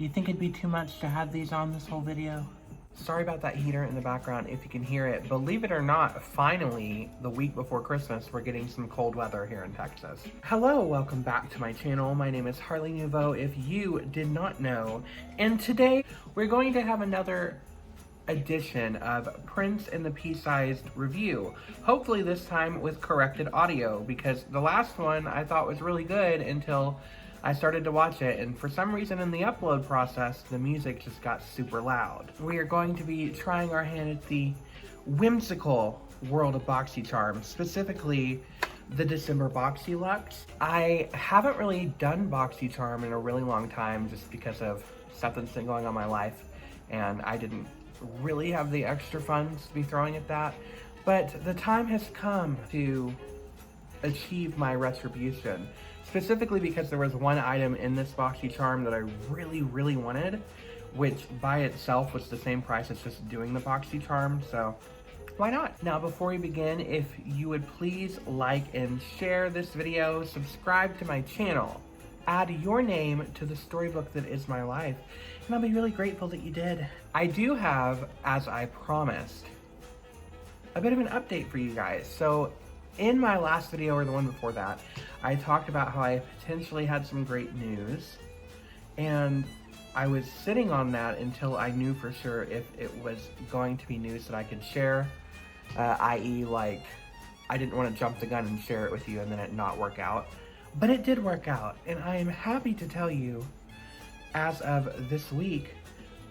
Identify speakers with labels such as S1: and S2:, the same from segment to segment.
S1: Do you think it'd be too much to have these on this whole video? Sorry about that heater in the background if you can hear it. Believe it or not, finally, the week before Christmas, we're getting some cold weather here in Texas. Hello, welcome back to my channel. My name is Harley Nouveau, if you did not know. And today, we're going to have another edition of Prince and the Pea-Sized review. Hopefully this time with corrected audio, because the last one I thought was really good until I started to watch it, and for some reason in the upload process, the music just got super loud. We are going to be trying our hand at the whimsical world of BoxyCharm, specifically the December Boxyluxe. I haven't really done BoxyCharm in a really long time just because of stuff that's been going on in my life, and I didn't really have the extra funds to be throwing at that. But the time has come to achieve my retribution. Specifically because there was one item in this BoxyCharm that I really wanted, which by itself was the same price as just doing the BoxyCharm, so why not? Now before we begin, if you would please like and share this video, subscribe to my channel, add your name to the storybook that is my life, and I'll be really grateful that you did. I do have, as I promised, a bit of an update for you guys. So in my last video, or the one before that, I talked about how I potentially had some great news, and I was sitting on that until I knew for sure if it was going to be news that I could share, i.e. like, I didn't want to jump the gun and share it with you and then it not work out. But it did work out, and I am happy to tell you, as of this week,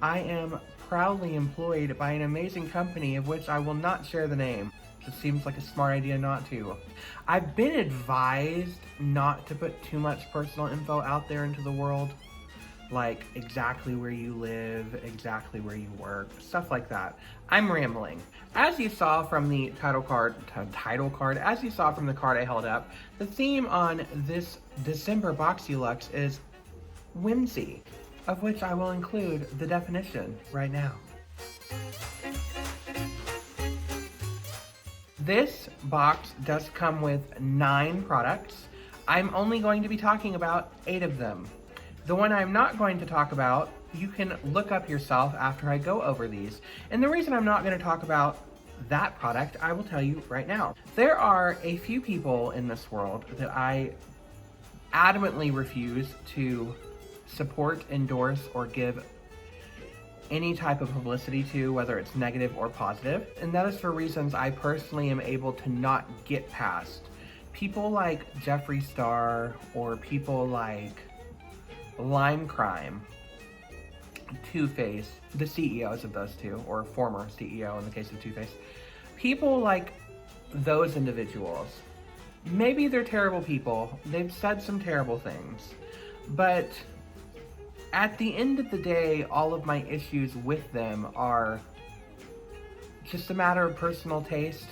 S1: I am proudly employed by an amazing company of which I will not share the name. It seems like a smart idea not to. I've been advised not to put too much personal info out there into the world, like exactly where you live, exactly where you work, stuff like that. I'm rambling. As you saw from the title card, as you saw from the card I held up, the theme on this December Boxyluxe is whimsy, of which I will include the definition right now. This box does come with 9 products. I'm only going to be talking about 8 of them. The one I'm not going to talk about, you can look up yourself after I go over these. And the reason I'm not going to talk about that product, I will tell you right now. There are a few people in this world that I adamantly refuse to support, endorse, or give any type of publicity to, whether it's negative or positive, and that is for reasons I personally am able to not get past. People like Jeffree Star, or people like Lime Crime, Too Faced, the CEOs of those two, or former CEO in the case of Too Faced. People like those individuals, maybe they're terrible people, they've said some terrible things, but at the end of the day, all of my issues with them are just a matter of personal taste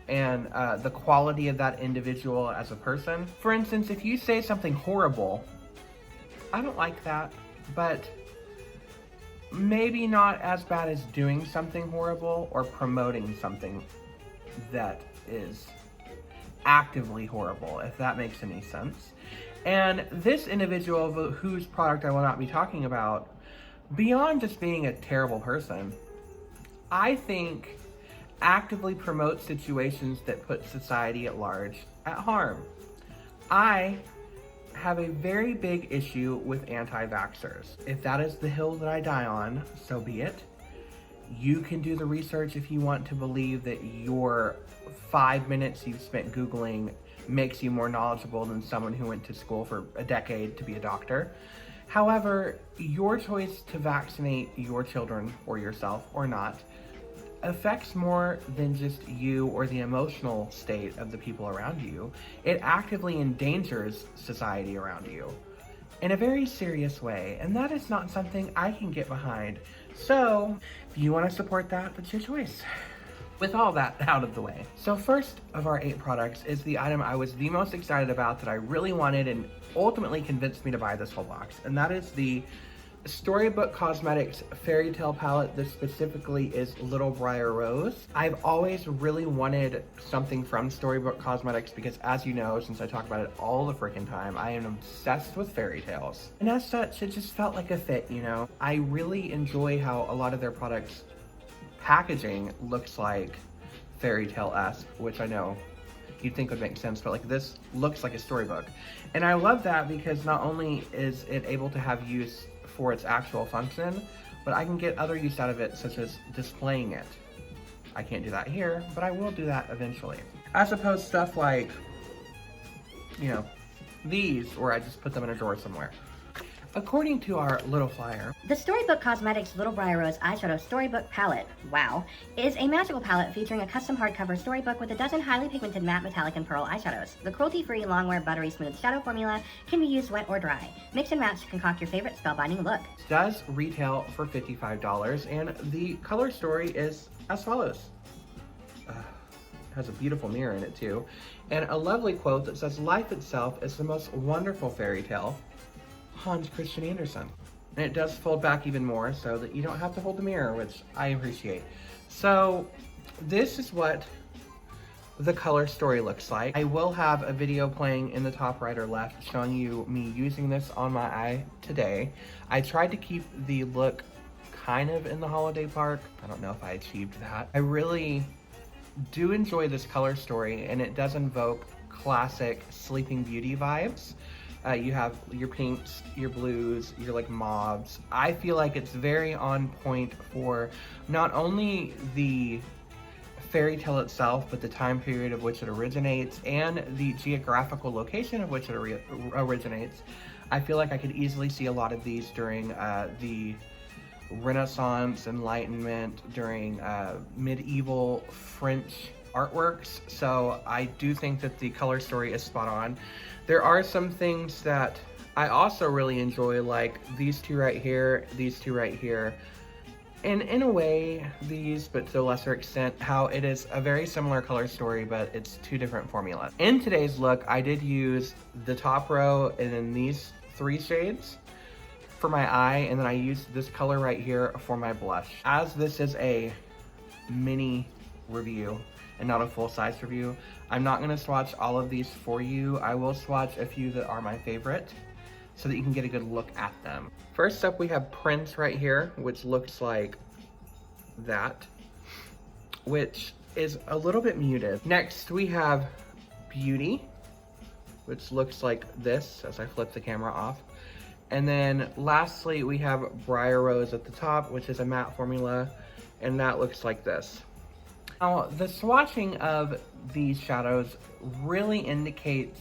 S1: and the quality of that individual as a person. For instance, if you say something horrible, I don't like that, but maybe not as bad as doing something horrible or promoting something that is actively horrible, if that makes any sense. And this individual whose product I will not be talking about, beyond just being a terrible person, I think actively promotes situations that put society at large at harm. I have a very big issue with anti-vaxxers. If that is the hill that I die on, so be it. You can do the research if you want to believe that your 5 minutes you've spent Googling makes you more knowledgeable than someone who went to school for a decade to be a doctor. However, your choice to vaccinate your children or yourself or not affects more than just you or the emotional state of the people around you. It actively endangers society around you in a very serious way, and that is not something I can get behind. So, if you want to support that, that's your choice. With all that out of the way. So first of our 8 products is the item I was the most excited about, that I really wanted and ultimately convinced me to buy this whole box, and that is the Storybook Cosmetics Fairy Tale palette. This specifically is Little Briar Rose. I've always really wanted something from Storybook Cosmetics because, as you know, since I talk about it all the freaking time, I am obsessed with fairy tales. And as such, it just felt like a fit, you know? I really enjoy how a lot of their products packaging looks like fairy tale-esque, which I know you'd think would make sense, but like this looks like a storybook. And I love that because not only is it able to have use for its actual function, but I can get other use out of it, such as displaying it. I can't do that here, but I will do that eventually. As opposed to stuff like, you know, these, where I just put them in a drawer somewhere. According to our little flyer,
S2: the Storybook Cosmetics Little Briar Rose Eyeshadow Storybook Palette, wow, is a magical palette featuring a custom hardcover storybook with a dozen highly pigmented matte, metallic, and pearl eyeshadows. The cruelty-free, long-wear, buttery smooth shadow formula can be used wet or dry. Mix and match to concoct your favorite spellbinding look.
S1: It does retail for $55, and the color story is as follows. It has a beautiful mirror in it too, and a lovely quote that says, "Life itself is the most wonderful fairy tale, Hans Christian Andersen." And it does fold back even more so that you don't have to hold the mirror, which I appreciate. So this is what the color story looks like. I will have a video playing in the top right or left showing you me using this on my eye today. I tried to keep the look kind of in the holiday park. I don't know if I achieved that. I really do enjoy this color story, and it does invoke classic Sleeping Beauty vibes. You have your pinks, your blues, your like mauves. I feel like it's very on point for not only the fairy tale itself, but the time period of which it originates and the geographical location of which it originates. I feel like I could easily see a lot of these during the Renaissance, Enlightenment, during medieval French artworks. So I do think that the color story is spot on. There are some things that I also really enjoy, like these two right here, these two right here, and in a way these, but to a lesser extent, how it is a very similar color story, but it's two different formulas. In today's look, I did use the top row and then these three shades for my eye, and then I used this color right here for my blush. As this is a mini review and not a full-size review, I'm not gonna swatch all of these for you. I will swatch a few that are my favorite so that you can get a good look at them. First up, we have Prince right here, which looks like that, which is a little bit muted. Next, we have Beauty, which looks like this as I flip the camera off. And then lastly, we have Briar Rose at the top, which is a matte formula, and that looks like this. Now, the swatching of these shadows really indicates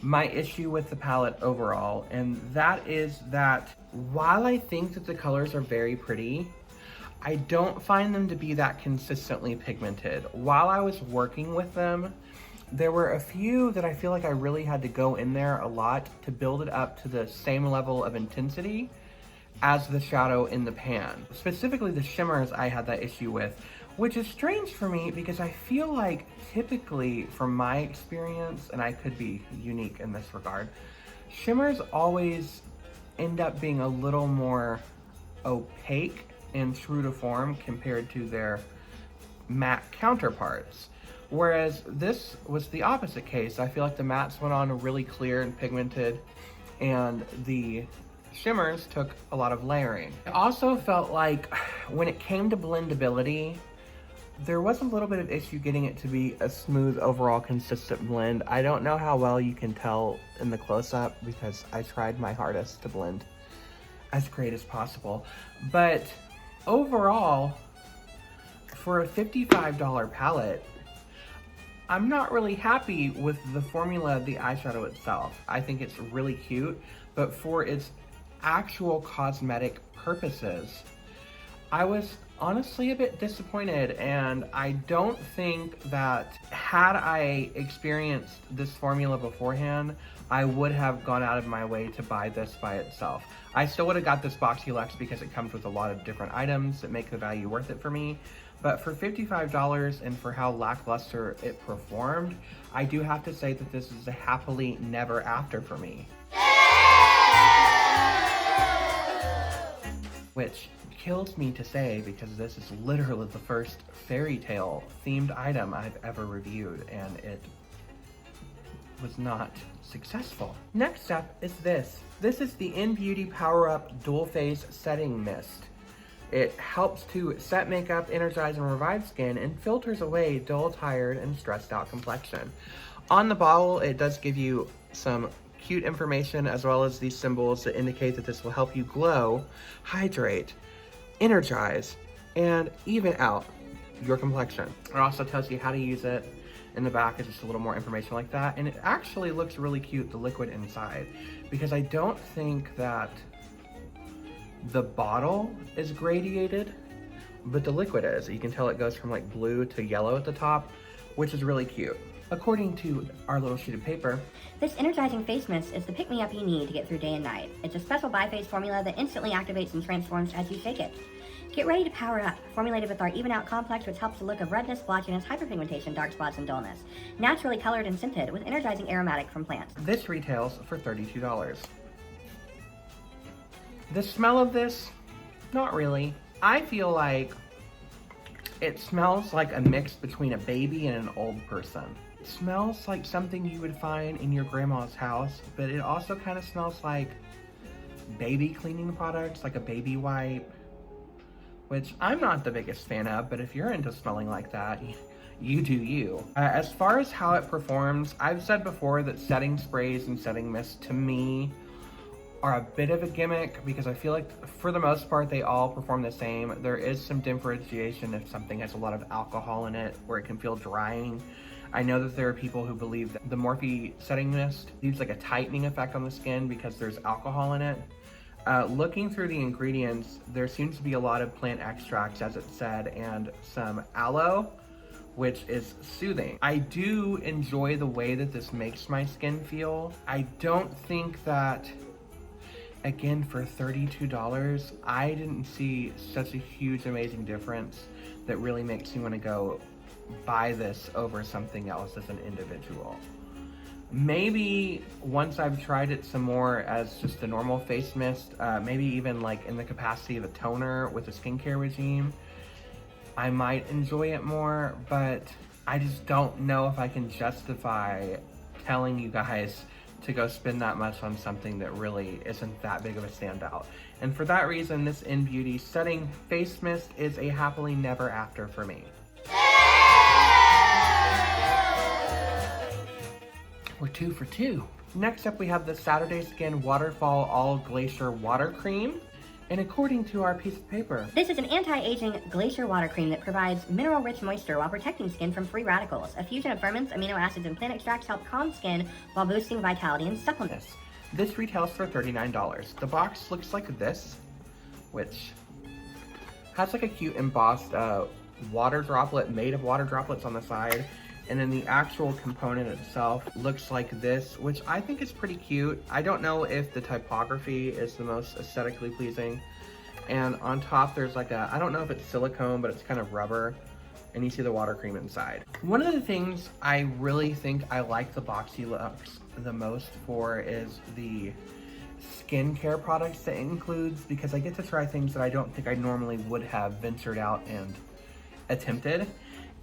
S1: my issue with the palette overall, and that is that while I think that the colors are very pretty, I don't find them to be that consistently pigmented. While I was working with them, there were a few that I feel like I really had to go in there a lot to build it up to the same level of intensity as the shadow in the pan. Specifically the shimmers I had that issue with, which is strange for me because I feel like typically from my experience, and I could be unique in this regard, shimmers always end up being a little more opaque and true to form compared to their matte counterparts. Whereas this was the opposite case. I feel like the mattes went on really clear and pigmented, and the shimmers took a lot of layering. I also felt like when it came to blendability, there was a little bit of issue getting it to be a smooth, overall consistent blend. I don't know how well you can tell in the close-up because I tried my hardest to blend as great as possible. But overall, for a $55 palette, I'm not really happy with the formula of the eyeshadow itself. I think it's really cute, but for its actual cosmetic purposes, I was honestly a bit disappointed, and I don't think that had I experienced this formula beforehand, I would have gone out of my way to buy this by itself. I still would have got this Boxyluxe because it comes with a lot of different items that make the value worth it for me. But for $55 and for how lackluster it performed, I do have to say that this is a happily never after for me. which kills me to say because this is literally the first fairy tale themed item I've ever reviewed, and it was not successful. Next up is this. This is the In Beauty Power Up Dual Phase Setting Mist. It helps to set makeup, energize, and revive skin, and filters away dull, tired, and stressed out complexion. On the bottle, it does give you some cute information as well as these symbols that indicate that this will help you glow, hydrate, energize, and even out your complexion. It also tells you how to use it. In the back is just a little more information like that, and it actually looks really cute, the liquid inside, because I don't think that the bottle is gradiated, but the liquid is. You can tell it goes from like blue to yellow at the top, which is really cute. According to our little sheet of paper,
S2: this energizing face mist is the pick-me-up you need to get through day and night. It's a special bi-phase formula that instantly activates and transforms as you shake it. Get ready to power up, formulated with our Even Out Complex, which helps the look of redness, blotchiness, hyperpigmentation, dark spots, and dullness. Naturally colored and scented with energizing aromatic from plants.
S1: This retails for $32. The smell of this, not really. I feel like it smells like a mix between a baby and an old person. It smells like something you would find in your grandma's house, but it also kind of smells like baby cleaning products, like a baby wipe, which I'm not the biggest fan of, but if you're into smelling like that, you do you. As far as how it performs, I've said before that setting sprays and setting mists to me are a bit of a gimmick because I feel like for the most part they all perform the same. There is some differentiation if something has a lot of alcohol in it where it can feel drying. I know that there are people who believe that the Morphe setting mist leaves like a tightening effect on the skin because there's alcohol in it. Looking through the ingredients, there seems to be a lot of plant extracts, as it said, and some aloe, which is soothing. I do enjoy the way that this makes my skin feel. I don't think that, again, for $32, I didn't see such a huge, amazing difference that really makes me want to go buy this over something else as an individual. Maybe once I've tried it some more as just a normal face mist, maybe even like in the capacity of a toner with a skincare regime, I might enjoy it more, but I just don't know if I can justify telling you guys to go spend that much on something that really isn't that big of a standout. And for that reason, this In Beauty Setting Face Mist is a happily never after for me. We're 2 for 2. Next up, we have the Saturday Skin Waterfall All Glacier Water Cream. And according to our piece of paper,
S2: this is an anti-aging glacier water cream that provides mineral-rich moisture while protecting skin from free radicals. A fusion of ferments, amino acids, and plant extracts help calm skin while boosting vitality and supplements.
S1: This retails for $39. The box looks like this, which has like a cute embossed water droplet made of water droplets on the side. And then the actual component itself looks like this, which I think is pretty cute. I don't know if the typography is the most aesthetically pleasing. And on top there's like a, I don't know if it's silicone, but it's kind of rubber. And you see the water cream inside. One of the things I really think I like the Boxyluxe the most for is the skincare products that it includes, because I get to try things that I don't think I normally would have ventured out and attempted.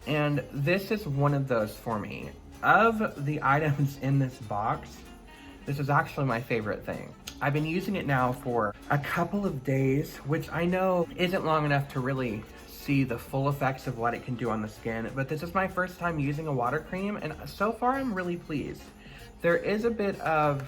S1: And this is one of those for me. Of the items in this box, this is actually my favorite thing. I've been using it now for a couple of days, which I know isn't long enough to really see the full effects of what it can do on the skin, but this is my first time using a water cream, and so far I'm really pleased. There is a bit of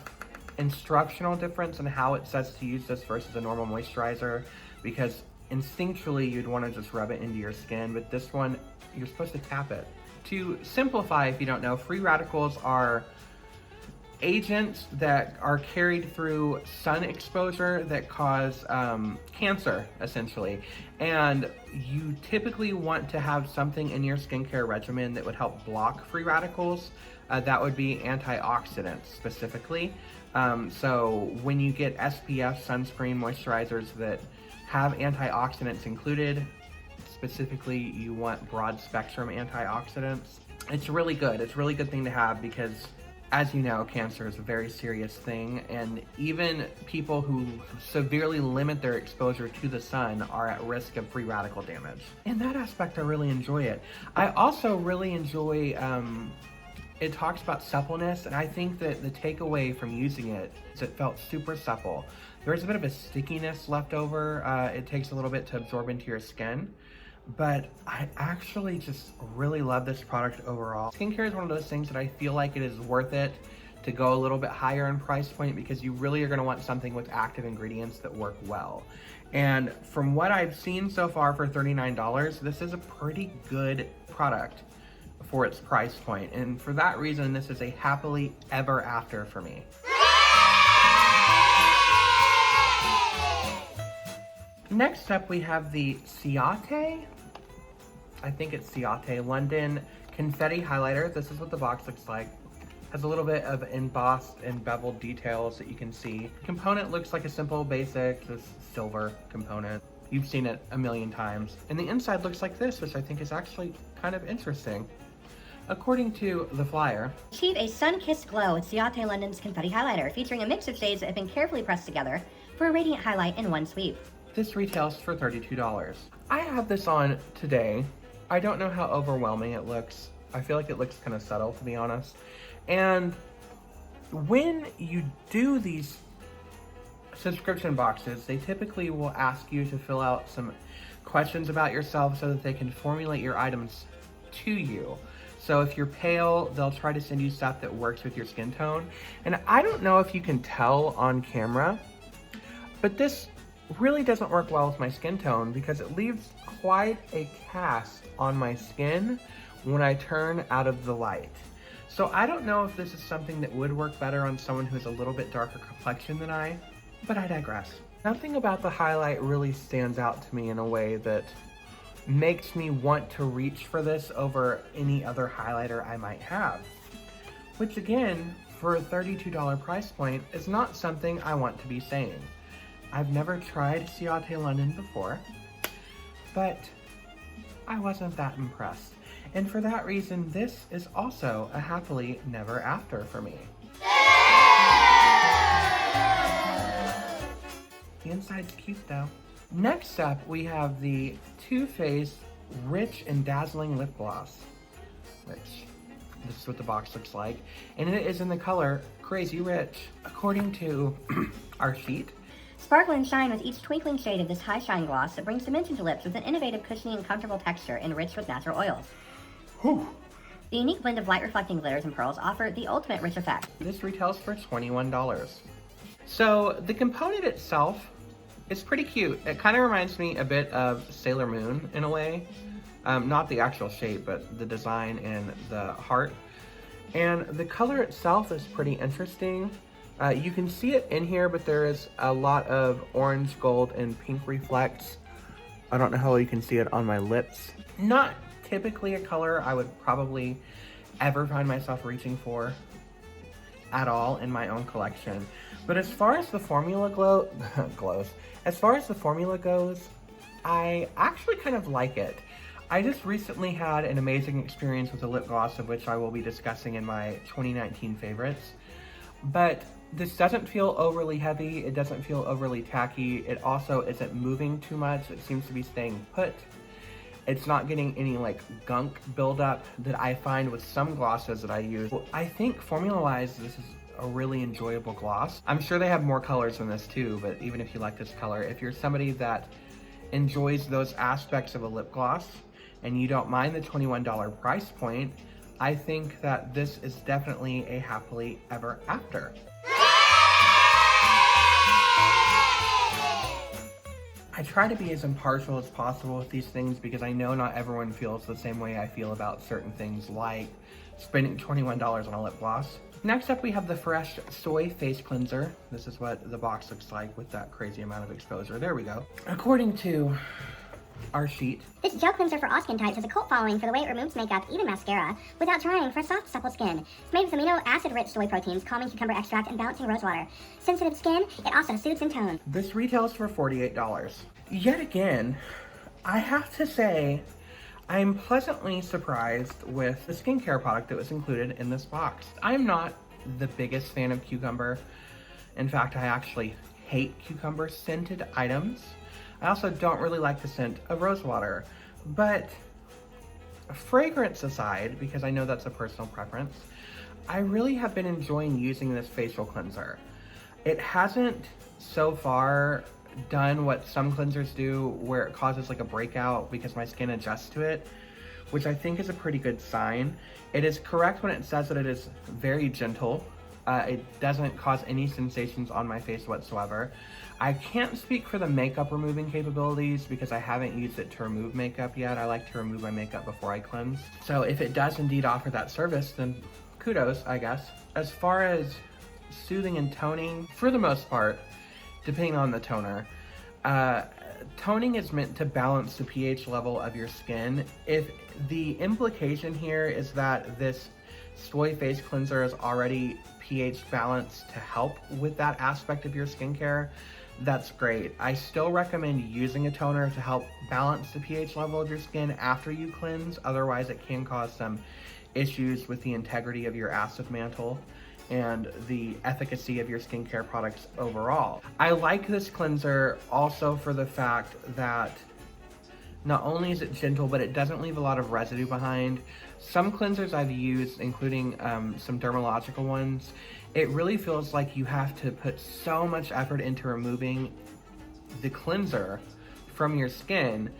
S1: instructional difference in how it says to use this versus a normal moisturizer, because instinctually you'd want to just rub it into your skin, but this one, you're supposed to tap it. To simplify, if you don't know, free radicals are agents that are carried through sun exposure that cause cancer, essentially. And you typically want to have something in your skincare regimen that would help block free radicals. That would be antioxidants specifically. So when you get SPF sunscreen moisturizers that have antioxidants included, specifically you want broad spectrum antioxidants, it's really good. It's a really good thing to have because As you know, cancer is a very serious thing, and even people who severely limit their exposure to the sun are at risk of free radical damage. In that aspect, I really enjoy it. I also really enjoy, it talks about suppleness, and I think that the takeaway from using it is it felt super supple. There's a bit of a stickiness left over. It takes a little bit to absorb into your skin. But I actually just really love this product overall. Skincare is one of those things that I feel like it is worth it to go a little bit higher in price point, because you really are going to want something with active ingredients that work well. And from what I've seen so far for $39, this is a pretty good product for its price point. And for that reason, this is a happily ever after for me. Next up, we have the Ciate, I think it's Ciate London Confetti Highlighter. This is what the box looks like. Has a little bit of embossed and beveled details that you can see. The component looks like a simple, basic, this silver component. You've seen it a million times. And the inside looks like this, which I think is actually kind of interesting. According to the flyer,
S2: achieve a sun-kissed glow with Ciate London's Confetti Highlighter, featuring a mix of shades that have been carefully pressed together for a radiant highlight in one sweep.
S1: this retails for $32. I have this on today. I don't know how overwhelming it looks. I feel like it looks kind of subtle, to be honest. And when you do these subscription boxes, they typically will ask you to fill out some questions about yourself so that they can formulate your items to you. So if you're pale, they'll try to send you stuff that works with your skin tone. And I don't know if you can tell on camera, but this really doesn't work well with my skin tone because it leaves quite a cast on my skin when I turn out of the light. So I don't know if this is something that would work better on someone who's a little bit darker complexion than I, but I digress. Nothing about the highlight really stands out to me in a way that makes me want to reach for this over any other highlighter I might have. Which again, for a $32 price point, is not something I want to be saying. I've never tried Ciate London before, but I wasn't that impressed. And for that reason, this is also a happily never after for me. The inside's cute though. Next up, we have the Too Faced Rich and Dazzling Lip Gloss, which this is what the box looks like. And it is in the color Crazy Rich. According to our sheet,
S2: sparkle and shine with each twinkling shade of this high shine gloss that brings dimension to lips with an innovative, cushiony, and comfortable texture enriched with natural oils.
S1: whew,
S2: The unique blend of light reflecting glitters and pearls offer the ultimate rich effect.
S1: this retails for $21. So the component itself is pretty cute. It kind of reminds me a bit of Sailor Moon in a way. Not the actual shape, but the design and the heart. And the color itself is pretty interesting. You can see it in here, but there is a lot of orange, gold, and pink reflects. I don't know how you can see it on my lips. Not typically a color I would probably ever find myself reaching for at all in my own collection. But as far as the formula goes, I actually kind of like it. I just recently had an amazing experience with a lip gloss, of which I will be discussing in my 2019 favorites. But this doesn't feel overly heavy, it doesn't feel overly tacky, it also isn't moving too much, it seems to be staying put. It's not getting any like gunk buildup that I find with some glosses that I use. I think formula-wise, this is a really enjoyable gloss. I'm sure they have more colors than this too, but even if you like this color, if you're somebody that enjoys those aspects of a lip gloss and you don't mind the $21 price point, I think that this is definitely a happily ever after. I try to be as impartial as possible with these things because I know not everyone feels the same way I feel about certain things, like spending $21 on a lip gloss. Next up, we have the Fresh Soy Face Cleanser. This is what the box looks like with that crazy amount of exposure. There we go. According to our sheet,
S3: this gel cleanser for all skin types has a cult following for the way it removes makeup, even mascara, without drying for soft, supple skin. It's made with amino acid-rich soy proteins, calming cucumber extract, and balancing rose water. Sensitive skin, it also soothes and tones.
S1: this retails for $48. Yet again, I have to say, I'm pleasantly surprised with the skincare product that was included in this box. I'm not the biggest fan of cucumber. In fact, I actually hate cucumber scented items. I also don't really like the scent of rosewater. But fragrance aside, because I know that's a personal preference, I really have been enjoying using this facial cleanser. It hasn't so far done what some cleansers do where it causes like a breakout because my skin adjusts to it, which I think is a pretty good sign. It is correct when it says that it is very gentle. It doesn't cause any sensations on my face whatsoever. I can't speak for the makeup removing capabilities because I haven't used it to remove makeup yet. I like to remove my makeup before I cleanse. So if it does indeed offer that service, then kudos, I guess. As far as soothing and toning, for the most part, depending on the toner, toning is meant to balance the pH level of your skin. If the implication here is that this soy face cleanser is already pH balanced to help with that aspect of your skincare, that's great. I still recommend using a toner to help balance the pH level of your skin after you cleanse. Otherwise, it can cause some issues with the integrity of your acid mantle and the efficacy of your skincare products overall. I like this cleanser also for the fact that not only is it gentle, but it doesn't leave a lot of residue behind. Some cleansers I've used, including some dermatological ones, it really feels like you have to put so much effort into removing the cleanser from your skin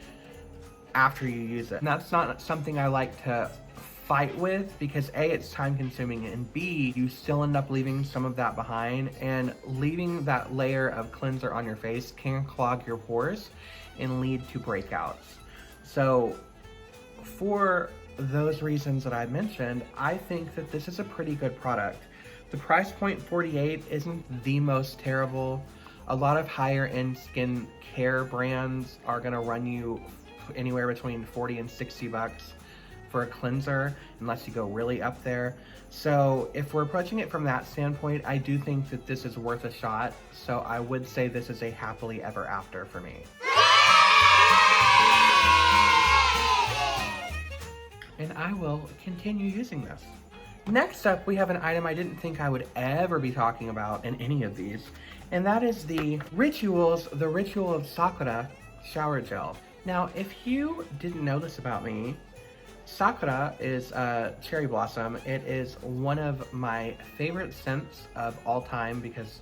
S1: after you use it. And that's not something I like to fight with because A, it's time consuming, and B, you still end up leaving some of that behind, and leaving that layer of cleanser on your face can clog your pores and lead to breakouts. So for those reasons that I mentioned, I think that this is a pretty good product. The price point, $48, isn't the most terrible. A lot of higher end skin care brands are gonna run you anywhere between 40 and 60 bucks for a cleanser, unless you go really up there. So if we're approaching it from that standpoint, I do think that this is worth a shot. So I would say this is a happily ever after for me. And I will continue using this. Next up, we have an item I didn't think I would ever be talking about in any of these, and that is the Ritual of Sokka shower gel. Now, if you didn't know this about me, Sakura is cherry blossom. It is one of my favorite scents of all time because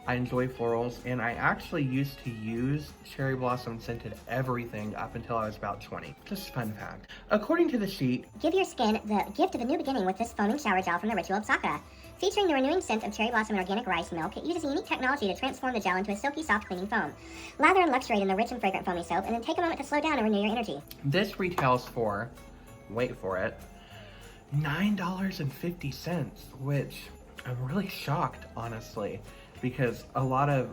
S1: I enjoy florals, and I actually used to use cherry blossom scented everything up until I was about 20. Just a fun fact. According to the sheet,
S3: Give your skin the gift of a new beginning with this foaming shower gel from the Ritual of Sokka. Featuring the renewing scent of cherry blossom and organic rice milk, it uses a unique technology to transform the gel into a silky, soft, cleaning foam. Lather and luxuriate in the rich and fragrant foamy soap, and then take a moment to slow down and renew your energy.
S1: this retails for, wait for it, $9.50, which I'm really shocked, honestly, because a lot of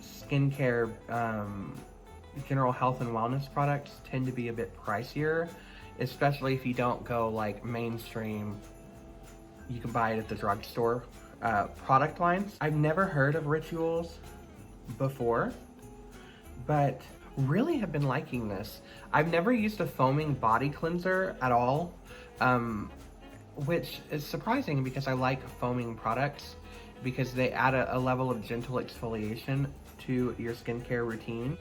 S1: skincare, general health and wellness products tend to be a bit pricier, especially if you don't go like mainstream, you can buy it at the drugstore product lines. I've never heard of Rituals before, but really have been liking this. I've never used a foaming body cleanser at all, which is surprising because I like foaming products because they add a level of gentle exfoliation to your skincare routine.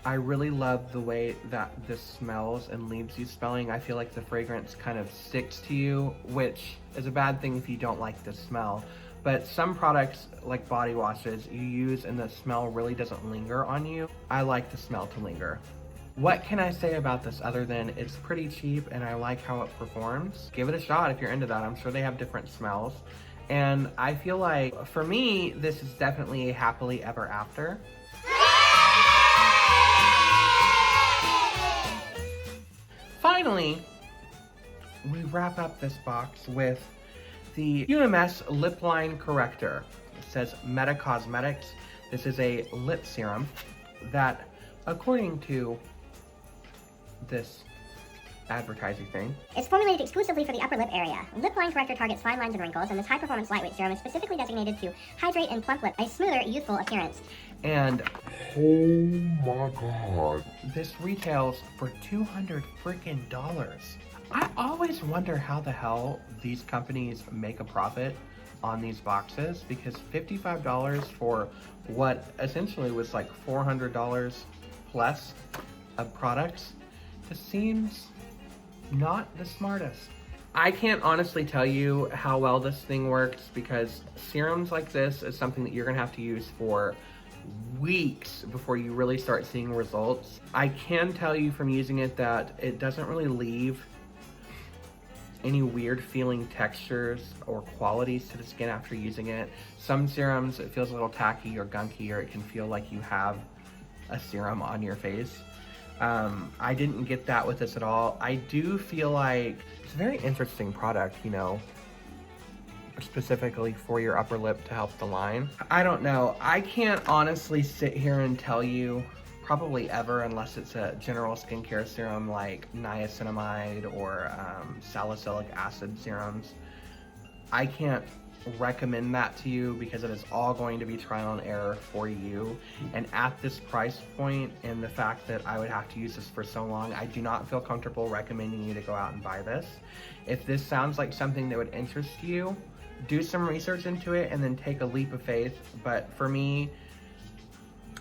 S1: I really love the way that this smells and leaves you smelling. I feel like the fragrance kind of sticks to you, which is a bad thing if you don't like the smell. But some products, like body washes, you use and the smell really doesn't linger on you. I like the smell to linger. What can I say about this other than it's pretty cheap and I like how it performs? Give it a shot if you're into that. I'm sure they have different smells. And I feel like, for me, this is definitely a happily ever after. Finally, we wrap up this box with the UMS Lip Line Corrector. It says Meta Cosmetics. This is a lip serum that, according to this advertising thing,
S3: It's formulated exclusively for the upper lip area. Lip Line Corrector targets fine lines and wrinkles, and this high-performance lightweight serum is specifically designated to hydrate and plump lip, a smoother, youthful appearance.
S1: and
S4: Oh my god.
S1: this retails for $200 freaking. I always wonder how the hell these companies make a profit on these boxes because $55 for what essentially was like $400 plus of products just seems not the smartest. I can't honestly tell you how well this thing works because serums like this is something that you're gonna have to use for weeks before you really start seeing results. I can tell you from using it that it doesn't really leave any weird feeling textures or qualities to the skin after using it. Some serums, it feels a little tacky or gunky, or it can feel like you have a serum on your face. I didn't get that with this at all. I do feel like it's a very interesting product, you know, specifically for your upper lip to help the line. I don't know. I can't honestly sit here and tell you, probably ever, unless it's a general skincare serum like niacinamide or salicylic acid serums. I can't recommend that to you because it is all going to be trial and error for you. And at this price point and the fact that I would have to use this for so long, I do not feel comfortable recommending you to go out and buy this. If this sounds like something that would interest you, do some research into it and then take a leap of faith. But for me,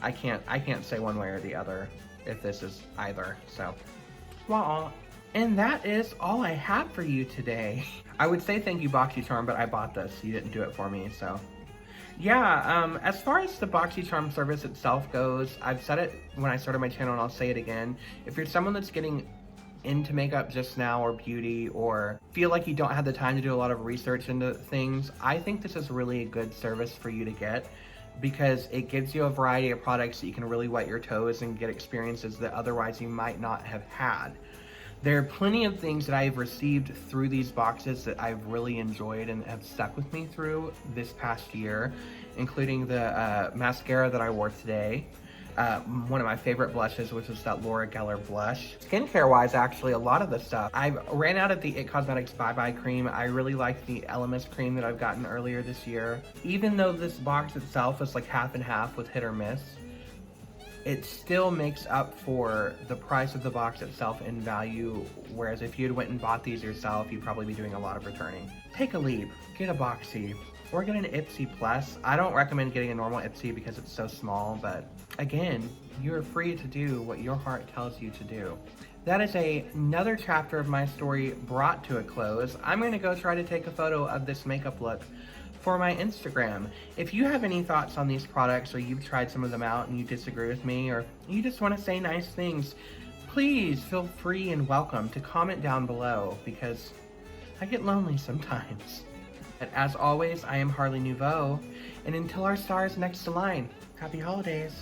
S1: I can't say one way or the other if this is either. So, well, and that is all I have for you today. I would say thank you, BoxyCharm, but I bought this. You didn't do it for me, so. Yeah, as far as the BoxyCharm service itself goes, I've said it when I started my channel and I'll say it again. If you're someone that's getting into makeup just now or beauty, or feel like you don't have the time to do a lot of research into things, I think this is really a good service for you to get because it gives you a variety of products that you can really wet your toes and get experiences that otherwise you might not have had. There are plenty of things that I've received through these boxes that I've really enjoyed and have stuck with me through this past year, including the mascara that I wore today. One of my favorite blushes, which is that Laura Geller blush. Skincare wise, actually, a lot of the stuff. I ran out of the It Cosmetics Bye Bye cream. I really like the Elemis cream that I've gotten earlier this year. Even though this box itself is like half and half with hit or miss, it still makes up for the price of the box itself in value, whereas if you had went and bought these yourself, you'd probably be doing a lot of returning. Take a leap, get a Boxy, or get an Ipsy Plus. I don't recommend getting a normal Ipsy because it's so small, but again, you're free to do what your heart tells you to do. That is another chapter of my story brought to a close. I'm going to go try to take a photo of this makeup look for my Instagram. If you have any thoughts on these products, or you've tried some of them out and you disagree with me, or you just want to say nice things, please feel free and welcome to comment down below because I get lonely sometimes. But as always, I am Harley Nouveau, and until our stars next align, happy holidays.